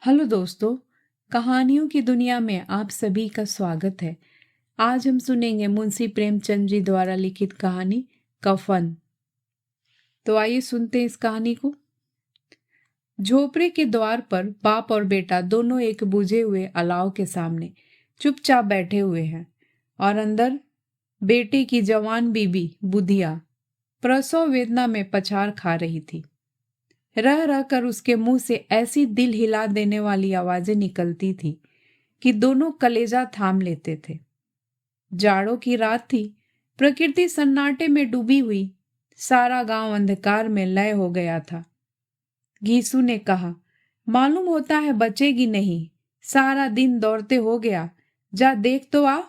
Hello दोस्तों, कहानियों की दुनिया में आप सभी का स्वागत है। आज हम सुनेंगे मुंशी प्रेमचंद जी द्वारा लिखित कहानी कफन। तो आइए सुनते हैं इस कहानी को। झोपड़े के द्वार पर बाप और बेटा दोनों एक बुझे हुए अलाव के सामने चुपचाप बैठे हुए हैं और अंदर बेटे की जवान बीबी बुधिया प्रसव वेदना में पछाड़ खा रही थी। रह रह कर उसके मुंह से ऐसी दिल हिला देने वाली आवाजें निकलती थी कि दोनों कलेजा थाम लेते थे। जाड़ों की रात थी, प्रकृति सन्नाटे में डूबी हुई, सारा गांव अंधकार में लय हो गया था। घीसू ने कहा, मालूम होता है बचेगी नहीं, सारा दिन दौड़ते हो गया, जा देख तो आ।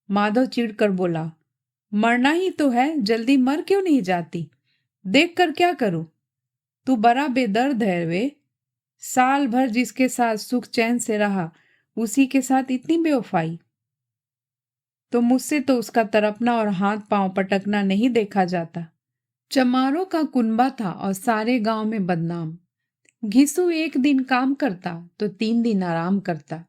माधव चिढ़कर बोला, मरना ही तो है, जल्दी मर क्यों नहीं जाती? देख कर क्या करूं? तू बड़ा बेदर्द है वे। साल भर जिसके साथ सुख चैन से रहा, उसी के साथ इतनी बेवफाई। तो मुझसे तो उसका तरपना और हाथ पांव पटकना नहीं देखा जाता। चमारों का कुनबा था और सारे गांव में बदनाम। घिसू एक दिन काम करता तो 3 दिन आराम करता।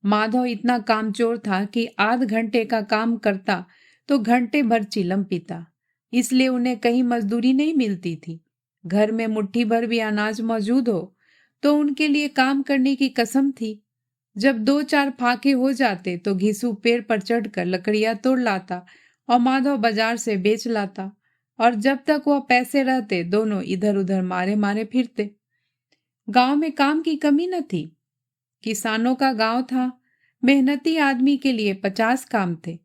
माधव इतना कामचोर था कि आध घंटे का काम करता तो घंटे भर चिलम पीता, इसलिए उन्हें कहीं मजदूरी नहीं मिलती थी। घर में मुट्ठी भर भी अनाज मौजूद हो तो उनके लिए काम करने की कसम थी। जब 2-4 फाके हो जाते तो घिसू पेड़ पर चढ़कर लकड़ियां तोड़ लाता और माधव बाजार से बेच लाता, और जब तक वह पैसे रहते दोनों इधर उधर मारे मारे फिरते। गांव में काम की कमी न थी। किसानों का गांव था, मेहनती आदमी के लिए 50 काम थे,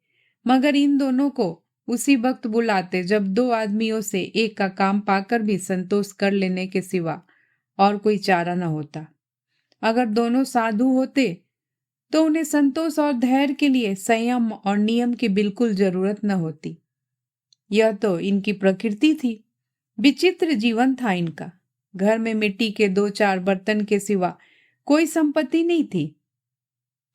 मगर इन दोनों को उसी वक्त बुलाते जब 2 आदमियों से एक का काम पाकर भी संतोष कर लेने के सिवा और कोई चारा न होता। अगर दोनों साधु होते तो उन्हें संतोष और धैर्य के लिए संयम और नियम की बिल्कुल जरूरत न होती। यह तो इनकी प्रकृति थी। विचित्र जीवन था इनका। घर में मिट्टी के 2-4 बर्तन के सिवा कोई संपत्ति नहीं थी।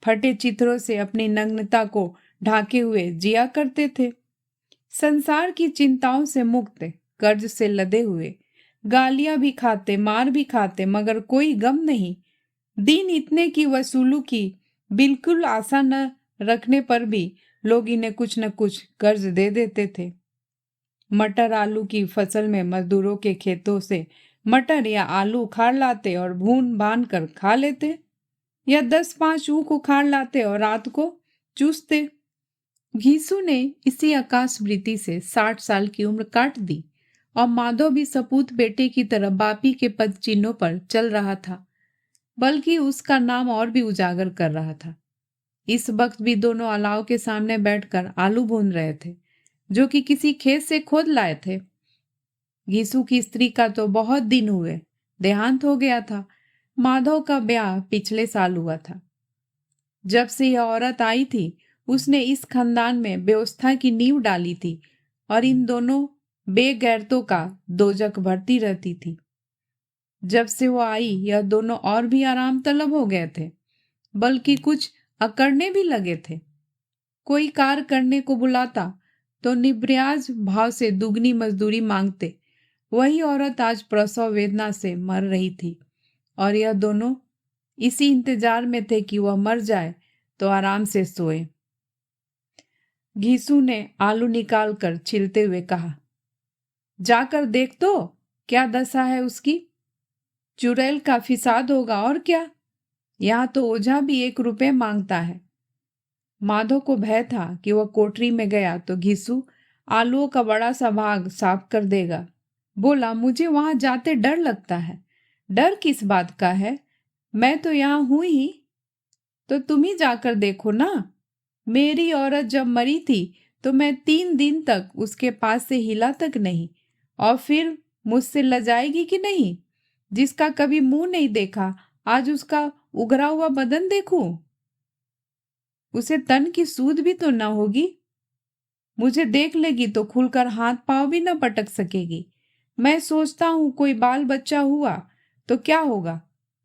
फटे चित्रों से अपनी नग्नता को ढाके हुए जिया करते थे। संसार की चिंताओं से मुक्त, कर्ज से लदे हुए, गालियां भी खाते, मार भी खाते, मगर कोई गम नहीं। दिन इतने की वसूलू की बिल्कुल आशा न रखने पर भी लोग इन्हें कुछ न कुछ कर्ज दे देते थे। मटर आलू की फसल में मजदूरों के खेतों से मटर या आलू उखाड़ लाते और भून बांध कर खा लेते, या 10-5 ऊख उखाड़ लाते और रात को चूसते। घीसू ने इसी आकाशवृत्ति से 60 साल की उम्र काट दी और माधव भी सपूत बेटे की तरह बापी के पद चिन्हों पर चल रहा था, बल्कि उसका नाम और भी उजागर कर रहा था। इस वक्त भी दोनों अलाव के सामने बैठकर आलू भून रहे थे, जो कि किसी खेत से खोद लाए थे। घीसू की स्त्री का तो बहुत दिन हुए देहांत हो गया था। माधव का ब्याह पिछले साल हुआ था। जब से यह औरत आई थी उसने इस खानदान में व्यवस्था की नींव डाली थी और इन दोनों बेगैरतों का दोजक भरती रहती थी। जब से वो आई यह दोनों और भी आराम तलब हो गए थे, बल्कि कुछ अकड़ने भी लगे थे। कोई कार्य करने को बुलाता तो निब्रियाज भाव से दुगनी मजदूरी मांगते। वही औरत आज प्रसव वेदना से मर रही थी और यह दोनों इसी इंतजार में थे कि वह मर जाए तो आराम से सोए। घीसू ने आलू निकालकर छिलते हुए कहा, जाकर देख तो क्या दशा है उसकी। चुड़ैल का फिसाद होगा और क्या। यहाँ तो ओझा भी 1 रुपये मांगता है। माधव को भय था कि वह कोठरी में गया तो घीसू आलूओं का बड़ा सा भाग साफ कर देगा। बोला, मुझे वहां जाते डर लगता है। डर किस बात का है, मैं तो यहाँ हूं ही। तो तुम ही जाकर देखो ना। मेरी औरत जब मरी थी तो मैं 3 दिन तक उसके पास से हिला तक नहीं, और फिर मुझसे लजाएगी कि नहीं। जिसका कभी मुंह नहीं देखा आज उसका उघरा हुआ बदन देखूं। उसे तन की सूध भी तो न होगी। मुझे देख लेगी तो खुलकर हाथ पांव भी न पटक सकेगी। मैं सोचता हूं कोई बाल बच्चा हुआ तो क्या होगा।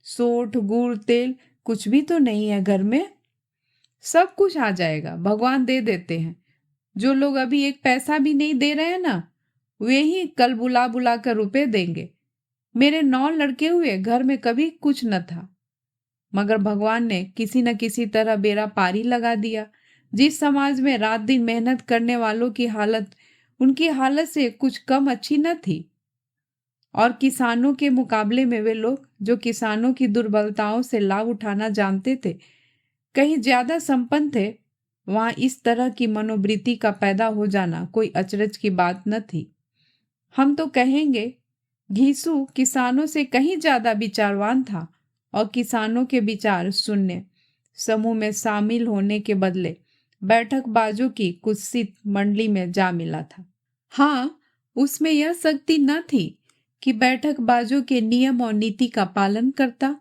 सोठ गुड़ तेल कुछ भी तो नहीं है घर में। सब कुछ आ जाएगा, भगवान दे देते हैं। जो लोग अभी 1 पैसा भी नहीं दे रहे हैं ना, वे ही कल बुला बुला कर रुपए देंगे। मेरे 9 लड़के हुए, घर में कभी कुछ न था, मगर भगवान ने किसी न किसी तरह बेड़ा पारी लगा दिया। जिस समाज में रात दिन मेहनत करने वालों की हालत उनकी हालत से कुछ कम अच्छी न थी, और किसानों के मुकाबले में वे लोग जो किसानों की दुर्बलताओं से लाभ उठाना जानते थे कहीं ज्यादा संपन्न थे, वहां इस तरह की मनोवृत्ति का पैदा हो जाना कोई अचरज की बात न थी। हम तो कहेंगे घीसू किसानों से कहीं ज्यादा विचारवान था और किसानों के विचार सुनने समूह में शामिल होने के बदले बैठकबाजों की कुत्सित मंडली में जा मिला था। हाँ, उसमें यह शक्ति न थी कि बैठकबाजों के नियम और नीति का पालन करता,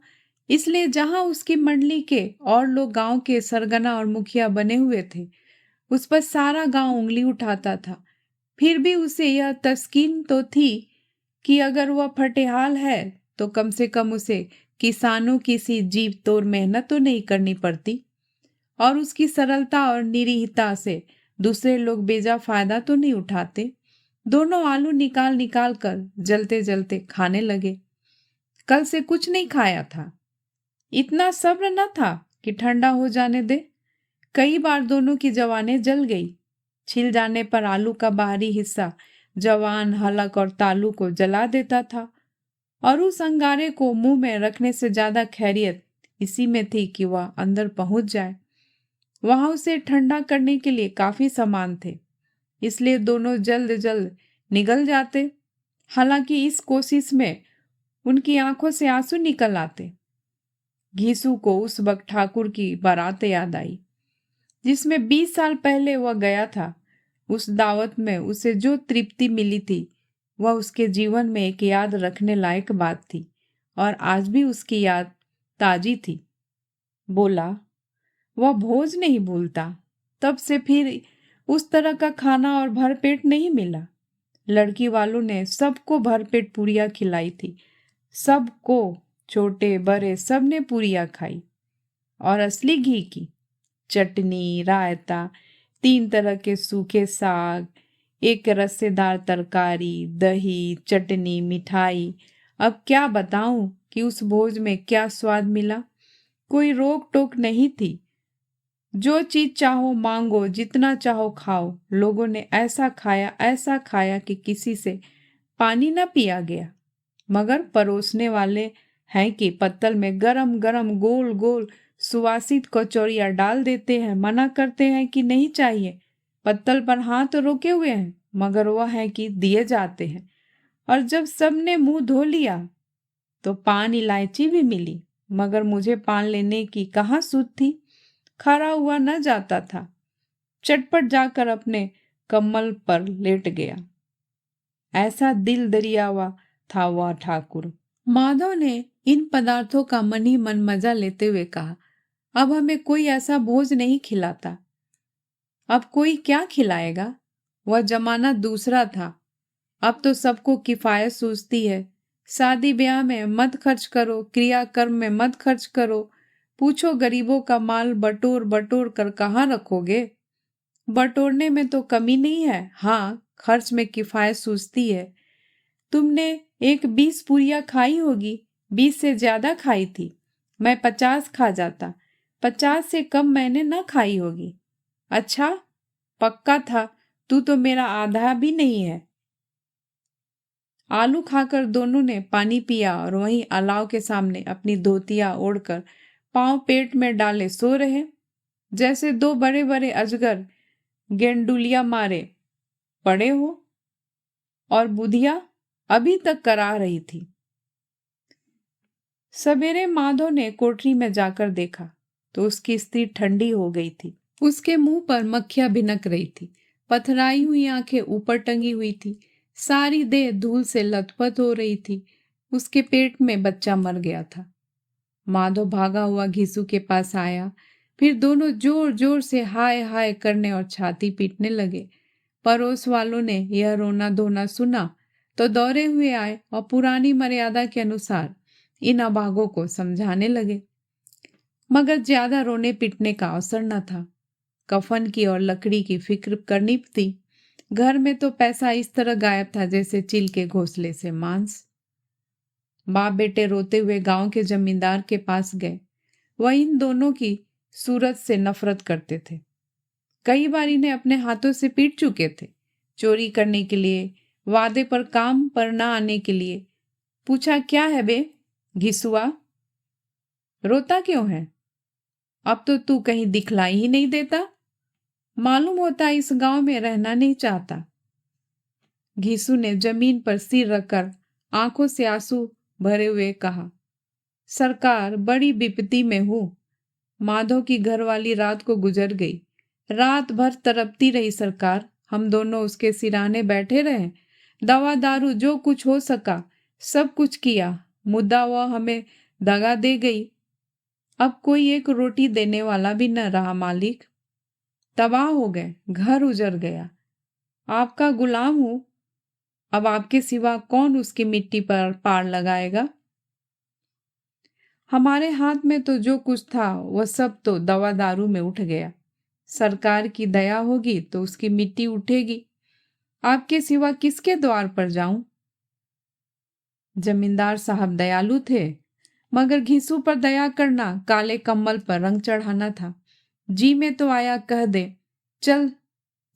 इसलिए जहां उसकी मंडली के और लोग गांव के सरगना और मुखिया बने हुए थे, उस पर सारा गांव उंगली उठाता था। फिर भी उसे यह तस्कीन तो थी कि अगर वह फटेहाल है तो कम से कम उसे किसानों की सी जीव तोड़ मेहनत तो नहीं करनी पड़ती, और उसकी सरलता और निरीहता से दूसरे लोग बेजा फायदा तो नहीं उठाते। दोनों आलू निकाल निकाल कर जलते जलते खाने लगे। कल से कुछ नहीं खाया था, इतना सब्र न था कि ठंडा हो जाने दे। कई बार दोनों की जवानें जल गई। छिल जाने पर आलू का बाहरी हिस्सा जवान, हलक और तालू को जला देता था, और उस अंगारे को मुंह में रखने से ज्यादा खैरियत इसी में थी कि वह अंदर पहुंच जाए। वहां उसे ठंडा करने के लिए काफी सामान थे, इसलिए दोनों जल्द जल्द निगल जाते। हालांकि इस कोशिश में उनकी आंखों से आंसू निकल आते। घीसू को उस वक्त ठाकुर की बारात याद आई जिसमें 20 साल पहले वह गया था। उस दावत में उसे जो तृप्ति मिली थी वह उसके जीवन में एक याद रखने लायक बात थी, और आज भी उसकी याद ताजी थी। बोला, वह भोज नहीं भूलता। तब से फिर उस तरह का खाना और भरपेट नहीं मिला। लड़की वालों ने सबको भरपेट पूरियां खिलाई थी, सबको, छोटे बड़े सब ने पूरियां खाई, और असली घी की। चटनी, रायता, 3 तरह के सूखे साग, एक रसेदार तरकारी, दही, चटनी, मिठाई। अब क्या बताऊं कि उस भोज में क्या स्वाद मिला। कोई रोक टोक नहीं थी, जो चीज चाहो मांगो, जितना चाहो खाओ। लोगों ने ऐसा खाया कि किसी से पानी न पिया गया। मगर परोसने वाले हैं कि पत्तल में गरम गरम गोल गोल सुवासित कचौरियां डाल देते हैं, मना करते हैं कि नहीं चाहिए। पत्तल पर हाथ रोके हुए हैं, मगर वह है कि दिए जाते हैं। और जब सबने मुंह धो लिया तो पान इलायची भी मिली, मगर मुझे पान लेने की कहाँ सूझ थी। खड़ा हुआ न जाता था। चटपट जाकर अपने कम्बल पर लेट गया। ऐसा दिल दरियावा था वह ठाकुर। माधव ने इन पदार्थों का मन ही मन मजा लेते हुए कहा, अब हमें कोई ऐसा भोज नहीं खिलाता। अब कोई क्या खिलाएगा? वह जमाना दूसरा था। अब तो सबको किफायत सूझती है। शादी ब्याह में मत खर्च करो, क्रियाकर्म में मत खर्च करो। पूछो गरीबों का माल बटोर बटोर कर कहाँ रखोगे? बटोरने में तो कमी नहीं है, हाँ खर्च में किफायत सूझती है। तुमने एक 20 पूरियां खाई होगी, 20 से ज्यादा खाई थी। मैं 50 खा जाता, 50 से कम मैंने न खाई होगी। अच्छा, पक्का था, तू तो मेरा आधा भी नहीं है। आलू खाकर दोनों ने पानी पिया और वहीं अलाव के सामने अपनी धोतियां ओढ़कर पांव पेट में डाले सो रहे, जैसे 2 बड़े बड़े अजगर गेंडुलिया मारे पड़े हो। और बुधिया अभी तक करा रही थी। सवेरे माधव ने कोठरी में जाकर देखा तो उसकी स्त्री ठंडी हो गई थी। उसके मुंह पर मक्खियां भिनक रही थी, पथराई हुई आंखें ऊपर टंगी हुई थी, सारी देह धूल से लथपथ हो रही थी। उसके पेट में बच्चा मर गया था। माधव भागा हुआ घीसू के पास आया, फिर दोनों जोर जोर से हाय हाय करने और छाती पीटने लगे। पड़ोस वालों ने यह रोना धोना सुना तो दौड़े हुए आए और पुरानी मर्यादा के अनुसार इन अभागों को समझाने लगे, मगर ज्यादा रोने पीटने का अवसर न था। कफन की और लकड़ी की फिक्र करनी थी। घर में तो पैसा इस तरह गायब था जैसे चील के घोंसले से मांस। बाप बेटे रोते हुए गांव के जमींदार के पास गए। वह इन दोनों की सूरत से नफरत करते थे। कई बार इन्हें अपने हाथों से पीट चुके थे, चोरी करने के लिए, वादे पर काम पर न आने के लिए। पूछा, क्या है बे घिसुआ, रोता क्यों है? अब तो तू कहीं दिखलाई ही नहीं देता, मालूम होता इस गांव में रहना नहीं चाहता। घिसू ने जमीन पर सिर रखकर आंखों से आंसू भरे हुए कहा, सरकार बड़ी विपत्ति में हूं। माधव की घरवाली रात को गुजर गई। रात भर तड़पती रही सरकार। हम दोनों उसके सिराने बैठे रहे, दवा दारू जो कुछ हो सका सब कुछ किया। मुद्दा वह हमें दगा दे गई। अब कोई एक रोटी देने वाला भी न रहा मालिक। तबाह हो गए, घर उजड़ गया। आपका गुलाम हूं, अब आपके सिवा कौन उसकी मिट्टी पर पार लगाएगा? हमारे हाथ में तो जो कुछ था वह सब तो दवा दारू में उठ गया। सरकार की दया होगी तो उसकी मिट्टी उठेगी। आपके सिवा किसके द्वार पर जाऊं? जमींदार साहब दयालु थे, मगर घिसू पर दया करना काले कम्बल पर रंग चढ़ाना था। जी में तो आया कह दे, चल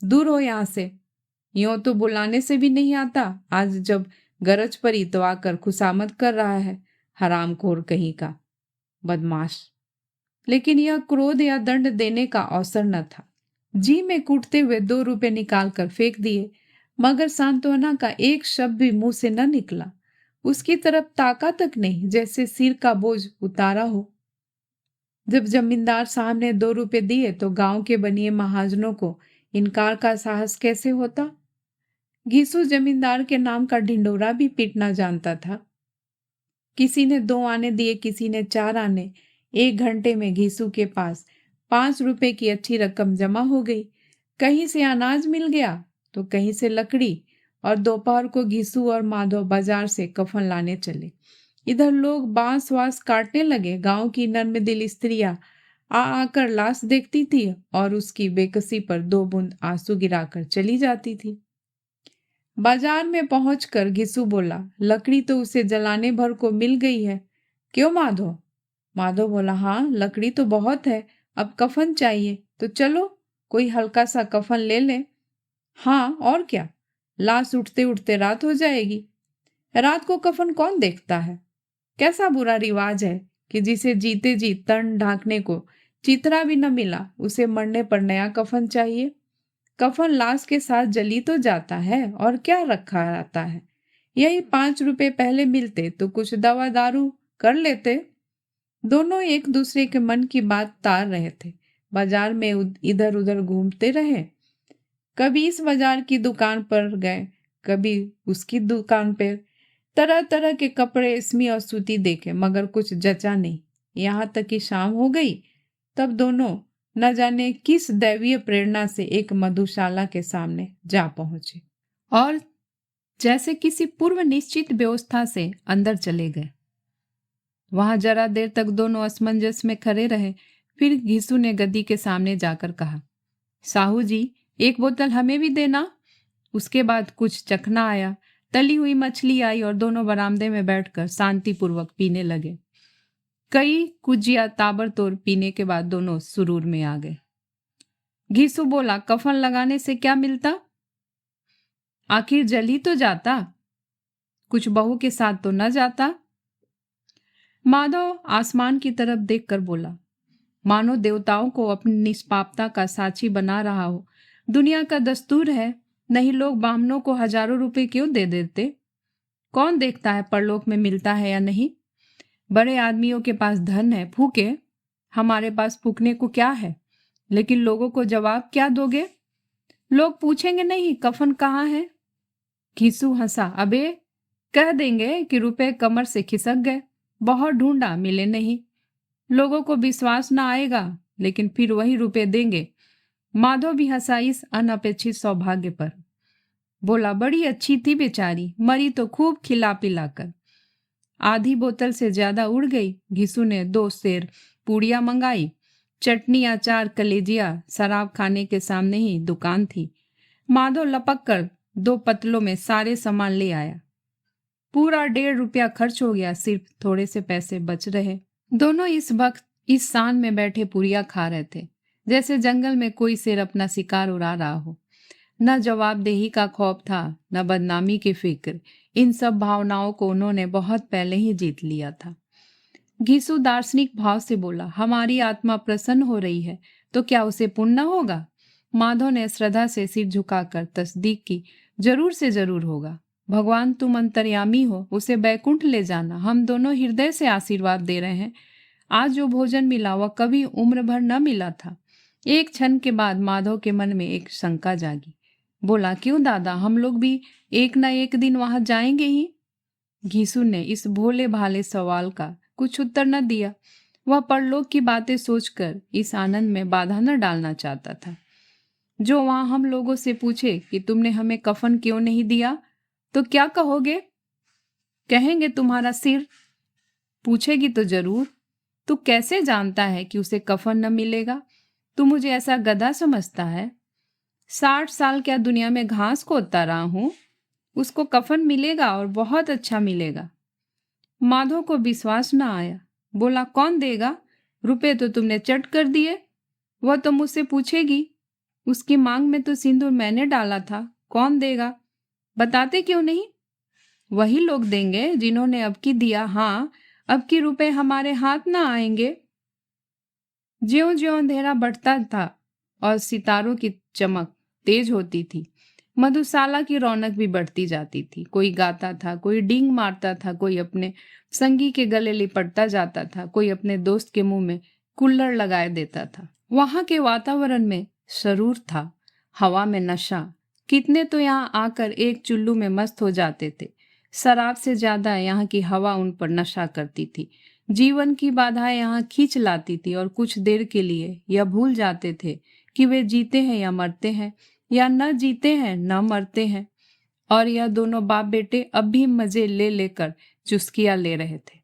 दूर हो यहां से। यूं तो बुलाने से भी नहीं आता, आज जब गरज पड़ी तो आकर खुशामद कर रहा है, हरामखोर कहीं का बदमाश। लेकिन यह क्रोध या दंड देने का अवसर न था। जी में कूटते हुए 2 रुपए निकाल कर फेंक दिए, मगर सांत्वना का एक शब्द भी मुंह से न निकला। उसकी तरफ ताका तक नहीं, जैसे सिर का बोझ उतारा हो। जब जमींदार साहब ने 2 रुपए दिए तो गांव के बनिए महाजनों को इनकार का साहस कैसे होता? घिसू जमींदार के नाम का ढिंडोरा भी पीटना जानता था। किसी ने 2 आने दिए, किसी ने 4 आने। 1 घंटे में घिसू के पास 5 रुपए की अच्छी रकम जमा हो गई। कहीं से अनाज मिल गया तो कहीं से लकड़ी, और दोपहर को घिसू और माधव बाजार से कफन लाने चले। इधर लोग बांस वास काटने लगे। गांव की नर्मदिल स्त्रियां आकर लाश देखती थी और उसकी बेकसी पर 2 बूंद आंसू गिराकर चली जाती थी। बाजार में पहुंचकर घिसू बोला, लकड़ी तो उसे जलाने भर को मिल गई है। क्यों माधव? माधव बोला, हाँ लकड़ी तो बहुत है, अब कफन चाहिए तो चलो कोई हल्का सा कफन ले ले। हाँ और क्या, लाश उठते उठते रात हो जाएगी। रात को कफन कौन देखता है? कैसा बुरा रिवाज है कि जिसे जीते जी तन ढांकने को चितरा भी न मिला, उसे मरने पर नया कफन चाहिए। कफन लाश के साथ जली तो जाता है और क्या रखा रहता है। यही 5 रुपए पहले मिलते तो कुछ दवा दारू कर लेते। दोनों एक दूसरे के मन की बात तार रहे थे। बाजार में इधर उधर घूमते रहे। कभी इस बाजार की दुकान पर गए, कभी उसकी दुकान पर। तरह तरह के कपड़े, इसमी और सूती देखे, मगर कुछ जचा नहीं। यहाँ तक कि शाम हो गई। तब दोनों न जाने किस दैवीय प्रेरणा से एक मधुशाला के सामने जा पहुंचे और जैसे किसी पूर्व निश्चित व्यवस्था से अंदर चले गए। वहां जरा देर तक दोनों असमंजस में खड़े रहे। फिर घिसू ने गद्दी के सामने जाकर कहा, साहू जी 1 बोतल हमें भी देना। उसके बाद कुछ चखना आया, तली हुई मछली आई और दोनों बरामदे में बैठकर शांतिपूर्वक पीने लगे। कई कुजिया ताबड़तोड़ पीने के बाद दोनों सुरूर में आ गए। घिसू बोला, कफन लगाने से क्या मिलता? आखिर जल ही तो जाता, कुछ बहू के साथ तो न जाता। माधव आसमान की तरफ देखकर बोला, मानो देवताओं को अपनी निष्पापता का साक्षी बना रहा हो। दुनिया का दस्तूर है, नहीं लोग बामनों को हजारों रुपए क्यों दे देते? कौन देखता है परलोक में मिलता है या नहीं? बड़े आदमियों के पास धन है, फूके। हमारे पास फूकने को क्या है? लेकिन लोगों को जवाब क्या दोगे? लोग पूछेंगे नहीं कफन कहाँ है? घिसू हंसा, अबे कह देंगे कि रुपए कमर से खिसक गए, बहुत ढूंढा मिले नहीं। लोगों को विश्वास ना आएगा, लेकिन फिर वही रुपए देंगे। माधव भी हंसा इस अनपेक्षित सौभाग्य पर। बोला, बड़ी अच्छी थी बेचारी, मरी तो खूब खिला पिलाकर। आधी बोतल से ज्यादा उड़ गई। घिसू ने 2 सेर पूड़ियां मंगाई, चटनी, अचार, कलेजिया। शराब खाने के सामने ही दुकान थी। माधव लपक कर 2 पतलों में सारे सामान ले आया। पूरा 1.5 रुपया खर्च हो गया, सिर्फ थोड़े से पैसे बच रहे। दोनों इस वक्त इस सान में बैठे पुरिया खा रहे थे, जैसे जंगल में कोई शेर अपना शिकार उड़ा रहा हो। न जवाबदेही का खौफ था, न बदनामी की फिक्र। इन सब भावनाओं को उन्होंने बहुत पहले ही जीत लिया था। घीसू दार्शनिक भाव से बोला, हमारी आत्मा प्रसन्न हो रही है तो क्या उसे पुण्य होगा? माधव ने श्रद्धा से सिर झुकाकर तस्दीक की, जरूर से जरूर होगा। भगवान तुम अंतर्यामी हो, उसे बैकुंठ ले जाना। हम दोनों हृदय से आशीर्वाद दे रहे हैं। आज जो भोजन मिला वह कभी उम्र भर न मिला था। एक क्षण के बाद माधव के मन में एक शंका जागी। बोला, क्यों दादा, हम लोग भी एक न एक दिन वहां जाएंगे ही। घीसू ने इस भोले भाले सवाल का कुछ उत्तर न दिया। वह परलोक की बातें सोचकर इस आनंद में बाधा न डालना चाहता था। जो वहां हम लोगों से पूछे कि तुमने हमें कफन क्यों नहीं दिया, तो क्या कहोगे? कहेंगे तुम्हारा सिर। पूछेगी तो जरूर, तू कैसे जानता है कि उसे कफन न मिलेगा? तू मुझे ऐसा गधा समझता है? 60 साल क्या दुनिया में घास खोदता रहा हूं, उसको कफन मिलेगा और बहुत अच्छा मिलेगा। माधव को विश्वास न आया। बोला, कौन देगा? रुपए तो तुमने चट कर दिए। वह तो मुझसे पूछेगी, उसकी मांग में तो सिंदूर मैंने डाला था, कौन देगा? बताते क्यों नहीं? वही लोग देंगे जिन्होंने अब की दिया। हाँ, अब की रुपए हमारे हाथ ना आएंगे। ज्यों ज्यों अंधेरा बढ़ता था और सितारों की चमक तेज होती थी, मधुशाला की रौनक भी बढ़ती जाती थी। कोई गाता था, कोई डींग मारता था, कोई अपने संगी के गले लिपटता जाता था, कोई अपने दोस्त के मुंह में कुल्लड़ लगाए देता था। वहां के वातावरण में सरूर था, हवा में नशा। कितने तो यहाँ आकर एक चुल्लू में मस्त हो जाते थे। शराब से ज्यादा यहाँ की हवा उन पर नशा करती थी। जीवन की बाधाएं यहाँ खींच लाती थी और कुछ देर के लिए यह भूल जाते थे कि वे जीते हैं या मरते हैं, या न जीते हैं न मरते हैं। और यह दोनों बाप बेटे अब भी मजे ले लेकर चुस्कियां ले रहे थे।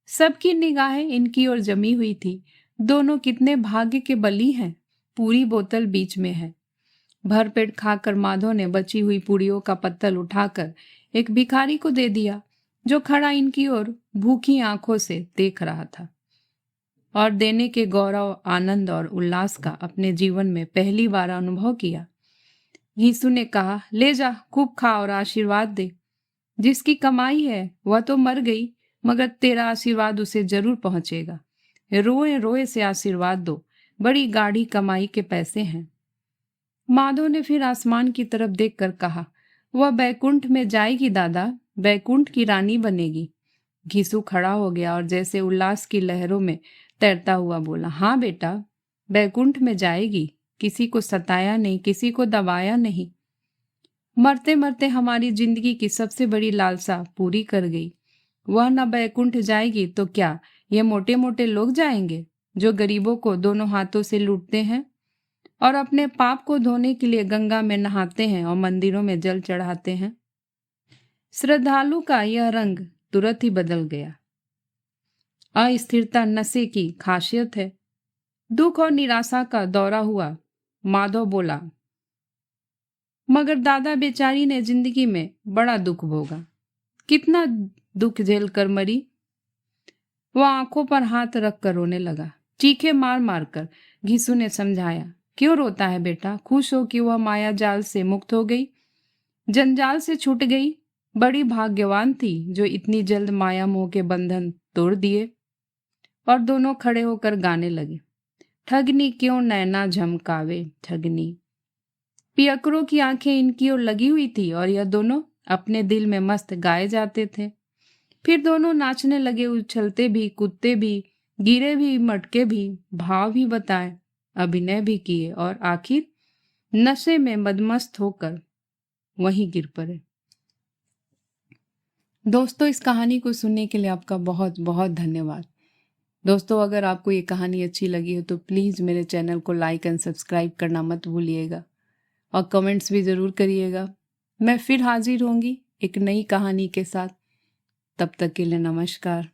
सबकी निगाहें इनकी ओर जमी हुई थी। दोनों कितने भाग्य के बली हैं। पूरी बोतल बीच में है। भरपेट खाकर माधव ने बची हुई पूड़ियों का पत्तल उठाकर एक भिखारी को दे दिया, जो खड़ा इनकी ओर भूखी आंखों से देख रहा था और देने के गौरव, आनंद और उल्लास का अपने जीवन में पहली बार अनुभव किया। घीसू ने कहा, ले जा, खूब खा और आशीर्वाद दे। जिसकी कमाई है वह तो मर गई, मगर तेरा आशीर्वाद उसे जरूर पहुंचेगा। रोए रोए से आशीर्वाद दो, बड़ी गाढ़ी कमाई के पैसे हैं। माधव ने फिर आसमान की तरफ देखकर कहा, वह बैकुंठ में जाएगी दादा, बैकुंठ की रानी बनेगी। घीसू खड़ा हो गया और जैसे उल्लास की लहरों में तैरता हुआ बोला, हाँ बेटा, बैकुंठ में जाएगी। किसी को सताया नहीं, किसी को दबाया नहीं। मरते मरते हमारी जिंदगी की सबसे बड़ी लालसा पूरी कर गई। वह न बैकुंठ जाएगी तो क्या ये मोटे मोटे लोग जाएंगे, जो गरीबों को दोनों हाथों से लूटते हैं और अपने पाप को धोने के लिए गंगा में नहाते हैं और मंदिरों में जल चढ़ाते हैं। श्रद्धालु का यह रंग तुरंत ही बदल गया। अस्थिरता नशे की खासियत है। दुख और निराशा का दौरा हुआ। माधव बोला, मगर दादा बेचारी ने जिंदगी में बड़ा दुख भोगा। कितना दुख झेल कर मरी। वह आंखों पर हाथ रख कर रोने लगा, चीखे मार मार कर। घीसू ने समझाया, क्यों रोता है बेटा, खुश हो कि वह माया जाल से मुक्त हो गई, जंजाल से छूट गई। बड़ी भाग्यवान थी जो इतनी जल्द माया मोह के बंधन तोड़ दिए। और दोनों खड़े होकर गाने लगे, ठगनी क्यों नैना झमकावे ठगनी। पियकरों की आंखें इनकी ओर लगी हुई थी और यह दोनों अपने दिल में मस्त गाए जाते थे। फिर दोनों नाचने लगे, उछलते भी, कूदते भी, गिरे भी, मटके भी, भाव भी बताए, अभिनय भी किए और आखिर नशे में मदमस्त होकर वहीं गिर पड़े। दोस्तों, इस कहानी को सुनने के लिए आपका बहुत बहुत धन्यवाद। दोस्तों, अगर आपको ये कहानी अच्छी लगी हो तो प्लीज़ मेरे चैनल को लाइक एंड सब्सक्राइब करना मत भूलिएगा और कमेंट्स भी ज़रूर करिएगा। मैं फिर हाजिर होंगी एक नई कहानी के साथ। तब तक के लिए नमस्कार।